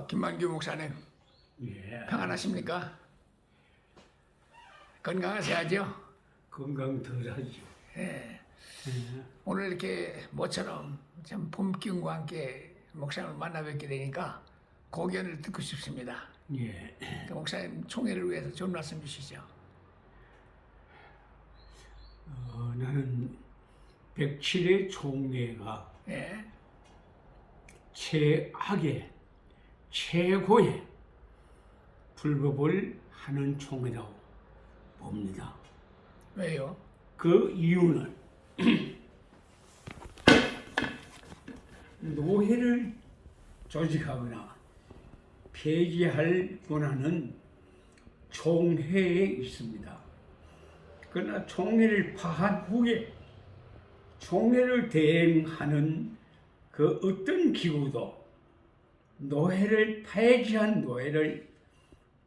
김만규 목사님, 예, 평안하십니까? 건강하셔야죠? 건강 덜하죠. 예. 오늘 이렇게 모처럼 참 봄 기운과 함께 목사님을 만나 뵙게 되니까 고견을 듣고 싶습니다. 예, 그 목사님 총회를 위해서 좋은 말씀 주시죠. 나는 107회 총회가 예. 최악의 최고의 불법을 하는 총회라고 봅니다. 왜요? 그 이유는 노회를 조직하거나 폐지할 권한은 총회에 있습니다. 그러나 총회를 파한 후에 총회를 대행하는 그 어떤 기구도 노회를 폐지한 노회를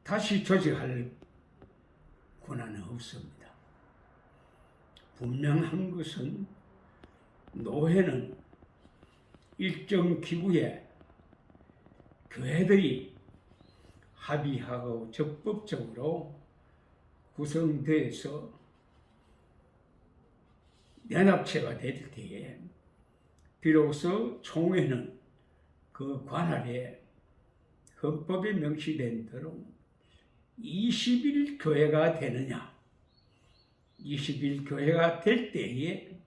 다시 조직할 권한은 없습니다. 분명한 것은 노회는 일정 기구에 교회들이 합의하고 적법적으로 구성돼서 연합체가 될 때에 비로소 총회는 그 관할에 헌법에 명시된 대로 20일 교회가 되느냐, 20일 교회가 될 때에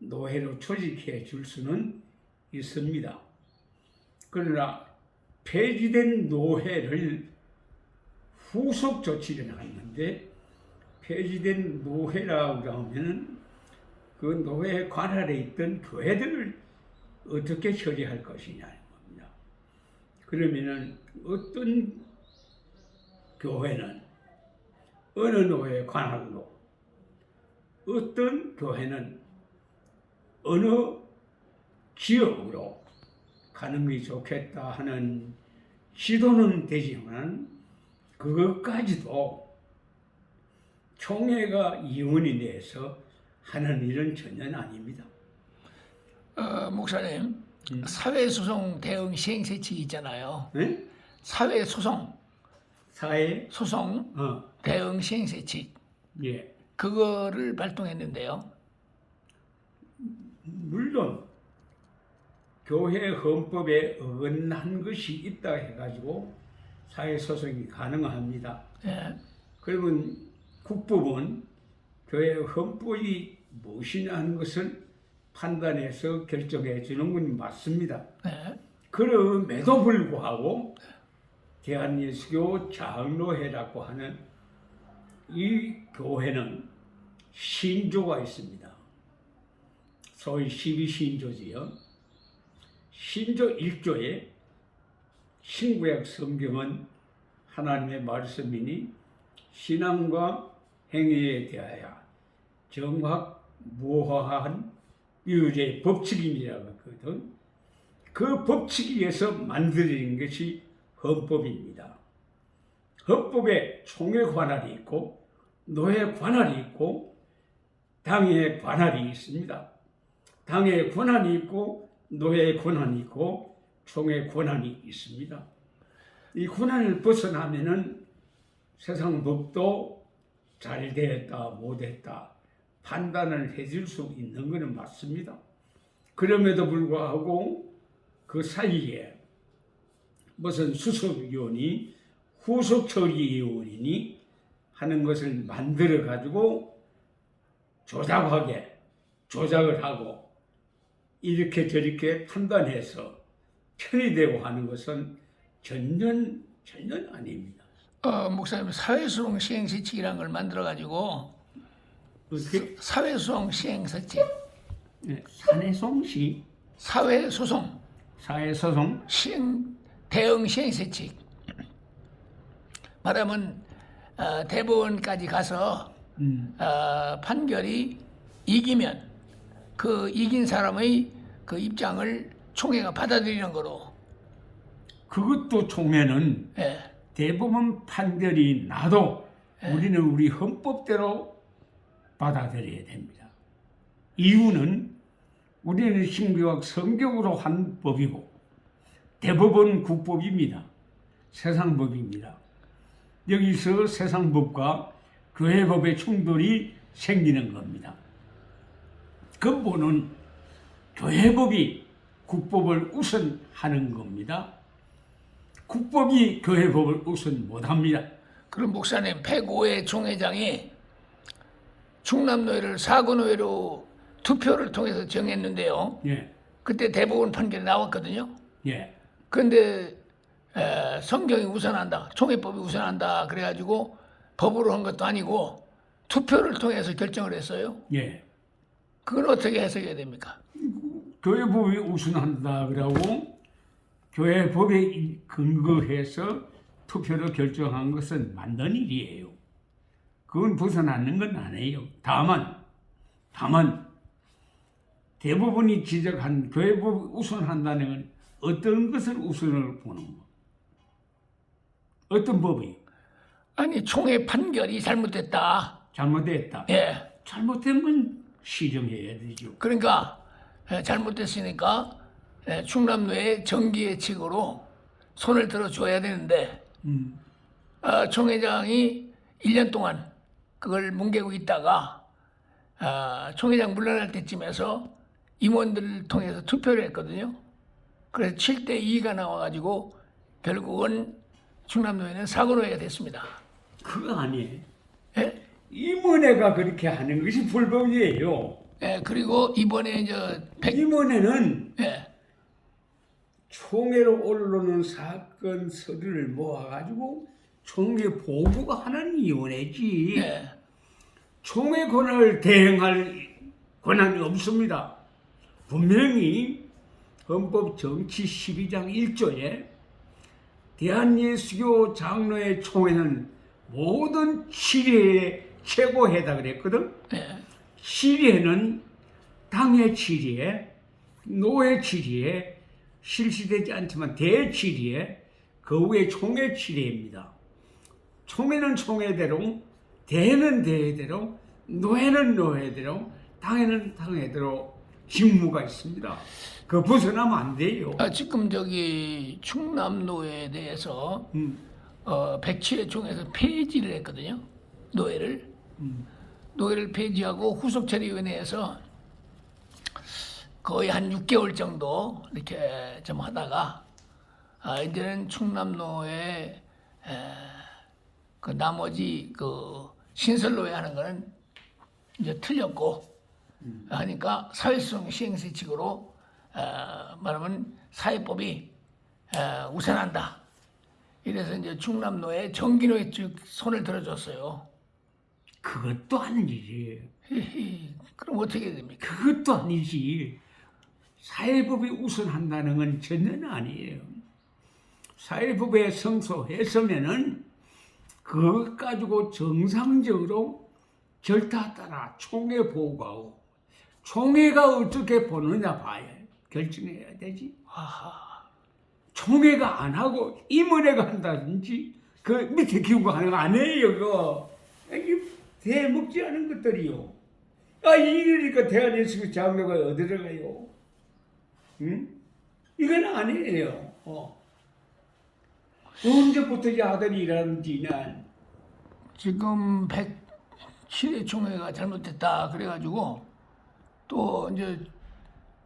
노회로 조직해 줄 수는 있습니다. 그러나 폐지된 노회를 후속 조치를 하는데, 폐지된 노회라고 하면 그 노회 관할에 있던 교회들을 어떻게 처리할 것이냐는 겁니다. 그러면은 어떤 교회는 어느 노회 관할로, 어떤 교회는 어느 지역으로 가는 게 좋겠다 하는 시도는 되지만 그것까지도 총회가 이원이 돼서 하는 일은 전혀 아닙니다. 목사님, 사회소송 대응 시행세칙 있잖아요. 네? 사회소송 사회 대응 시행세칙, 예, 그거를 발동했는데요. 물론 교회 헌법에 어긋난 것이 있다 해가지고 사회 소송이 가능합니다. 예. 그러면 국법은 교회 헌법이 무엇이냐 하는 것을 판단해서 결정해 주는 건 맞습니다. 예. 그럼에도 불구하고 대한예수교 장로회라고 하는 이 교회는 신조가 있습니다. 소위 12신조지요. 신조 1조에 신구약 성경은 하나님의 말씀이니 신앙과 행위에 대하여 정확무화한 유죄 법칙이라고 하거든. 그 법칙에 의해서 만들어진 것이 헌법입니다. 헌법에 총회 관할이 있고 노회 관할이 있고 당회 관할이 있습니다. 당회 권한이 있고 노회 권한이 있고 총회 권한이 있습니다. 이 권한을 벗어나면은 세상 법도 잘 됐다 못했다 판단을 해줄 수 있는 것은 맞습니다. 그럼에도 불구하고 그 사이에 무슨 수석위원이 후속처리위원이니 하는 것을 만들어 가지고 조작을 하고 이렇게 저렇게 판단해서 편의되고 하는 것은 전혀 아닙니다. 목사님, 사회소송 시행세칙이라는 걸 만들어가지고 어떻게? 사회소송 시행세칙, 네, 사내송시 사회소송 사회소송 대응 시행세칙. 말하면 대법원까지 가서 판결이 이기면 그 이긴 사람의 그 입장을 총회가 받아들이는 거로. 그것도 총회는 예. 대법원 판결이 나도 우리는 우리 헌법대로 받아들여야 됩니다. 이유는 우리는 신구약 성경으로 한 법이고 대법원 국법입니다. 세상법입니다. 여기서 세상법과 교회법의 충돌이 생기는 겁니다. 근본은 교회법이 국법을 우선하는 겁니다. 국법이 교회법을 우선 못합니다. 그럼 목사님 105회 총회장이 충남노회를 사고노회로 투표를 통해서 정했는데요. 예, 그때 대법원 판결이 나왔거든요. 예, 그런데 성경이 우선한다, 총회법이 우선한다 그래가지고 법으로 한 것도 아니고 투표를 통해서 결정을 했어요. 예. 그건 어떻게 해석해야 됩니까? 교회법이 우선한다 그러고 교회법에 근거해서 투표를 결정한 것은 맞는 일이에요. 그건 벗어나는 건 아니에요. 다만 대부분이 지적한 교회법이 우선한다는 건 어떤 것을 우선을 보는 거? 어떤 법이 아니 총회 판결이 잘못됐다. 잘못됐다. 예. 잘못된 건 시정해야 되죠. 그러니까 잘못됐으니까 충남노회 정기예측으로 손을 들어줘야 되는데 총회장이 1년 동안 그걸 뭉개고 있다가 총회장 물러날 때쯤에서 임원들을 통해서 투표를 했거든요. 그래서 7대2가 나와가지고 결국은 충남노회는 사고노회가 됐습니다. 그거 아니에요. 예? 임원회가 그렇게 하는 것이 불법이에요. 예, 그리고 이번에 이제 임원회는 예, 총회로 올라오는 사건 서류를 모아가지고 총회 보고가 하는 위원회지. 예, 총회 권한을 대행할 권한이 없습니다. 분명히 헌법 정치 12장 1조에 대한예수교 장로회 총회는 모든 치리의 최고회다 그랬거든. 예. 치리회는 당의 치리회, 노회 치리회, 실시되지 않지만 대치리회, 그 후에 총회 치리회입니다. 총회는 총회대로, 대회는 대회대로, 노회는 노회대로, 당회는 당회대로 직무가 있습니다. 그 벗어나면 안 돼요. 지금 저기 충남노회에 대해서 107회 총회에서 폐지를 했거든요. 노회를 폐지하고 후속처리위원회에서 거의 한 6개월 정도 이렇게 좀 하다가 이제는 충남노회 그 나머지 그 신설노회 하는 거는 이제 틀렸고 하니까 사회성 시행세칙으로 말하면 사회법이 우선한다. 이래서 이제 충남노회 정기노회 쪽 손을 들어줬어요. 그것도 아닌 일이에요. 그럼 어떻게 해야 됩니까? 그것도 아니지. 사회법이 우선한다는 건 전혀 아니에요. 사회법에 성소했으면은 그것 가지고 정상적으로 절타 따라 총회 보고하고 총회가 어떻게 보느냐 봐야 결정해야 되지. 총회가 안 하고 임원회가 한다든지 그 밑에 기구가 하는 거 아니에요. 그거 이게 대먹지 않은 것들이요. 이러니까 대한예수교 장로가 어디로 가요? 응? 이건 아니에요. 언제부터 이 아들이 일하는지는 지금 107회 총회가 잘못됐다 그래가지고 또 이제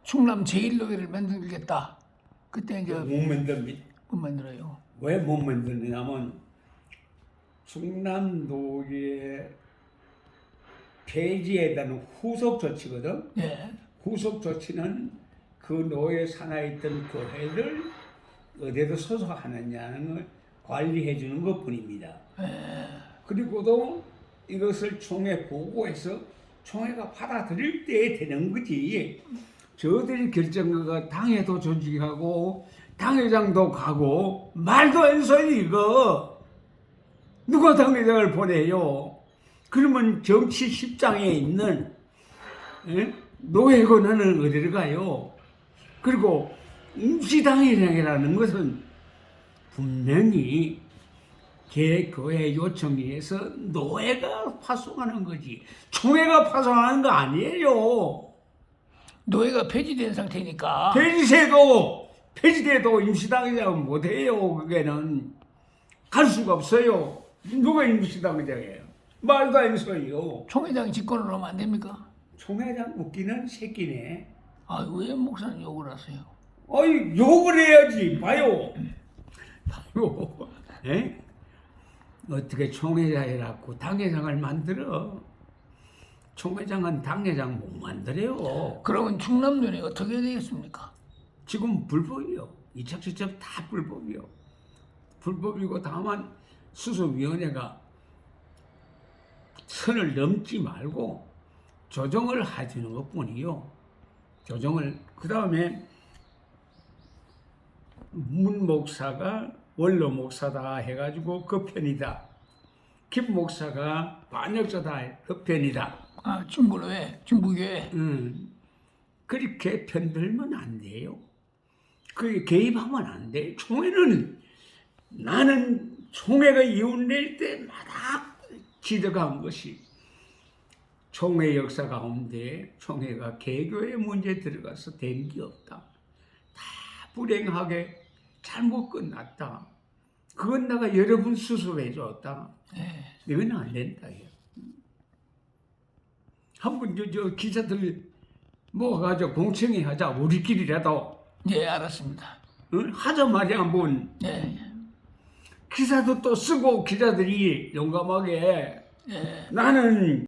충남 제1노회를 만들겠다. 그때 이제 못 만듭니다. 못 만들어요. 왜 못 만드냐면 충남노회 폐지에 대한 후속 조치거든. 예. 후속 조치는 그 노예 산하에 있던 교회를 어디에도 소속하느냐는 걸 관리해 주는 것 뿐입니다. 그리고도 이것을 총회 보고해서 총회가 받아들일 때 되는 거지. 저들이 결정하고 당회도 조직하고 당회장도 가고 말도 안 소리 이거. 누가 당회장을 보내요? 그러면 정치 10장에 있는 노회 권한은 어디로 가요? 그리고 임시당회장이라는 것은 분명히 개교회 요청에 의해서 노회가 파송하는 거지 총회가 파송하는 거 아니에요. 노회가 폐지된 상태니까. 폐지세도 폐지돼도 임시당의장은 못해요. 그게는 갈 수가 없어요. 누가 임시당의장이에요? 말도 안 써요. 총회장이 집권을 하면 안 됩니까? 총회장 웃기는 새끼네. 아, 왜 목사님 욕을 하세요? 아이 욕을 해야지. 봐요. 봐요. 에? 어떻게 총회장이라고 당회장을 만들어? 총회장은 당회장 못 만들어요. 그러면 충남전이 어떻게 되겠습니까? 지금 불법이요. 이착시착 다 불법이요. 불법이고 다만 수습위원회가 선을 넘지 말고 조정을 해주는 것뿐이요. 조정을 그 다음에 문 목사가 원로 목사다 해가지고 그 편이다. 김 목사가 반역자다 그 편이다. 아, 중부교회, 중부교회. 그렇게 편들면 안 돼요. 그게 개입하면 안 돼. 총회는 나는 총회가 이혼될 때마다 지적한 것이 총회 역사 가운데 총회가 개교의 문제에 들어가서 된 게 없다. 다 불행하게 잘못 끝났다. 그건 내가 여러 번 수습해 줬다. 이건 안 된다. 한번 저 기자들 모아가지고 공청회 하자. 우리끼리라도. 예, 알았습니다. 응? 하자 말이야 한번. 예, 기사도 또 쓰고 기자들이 용감하게 예. 나는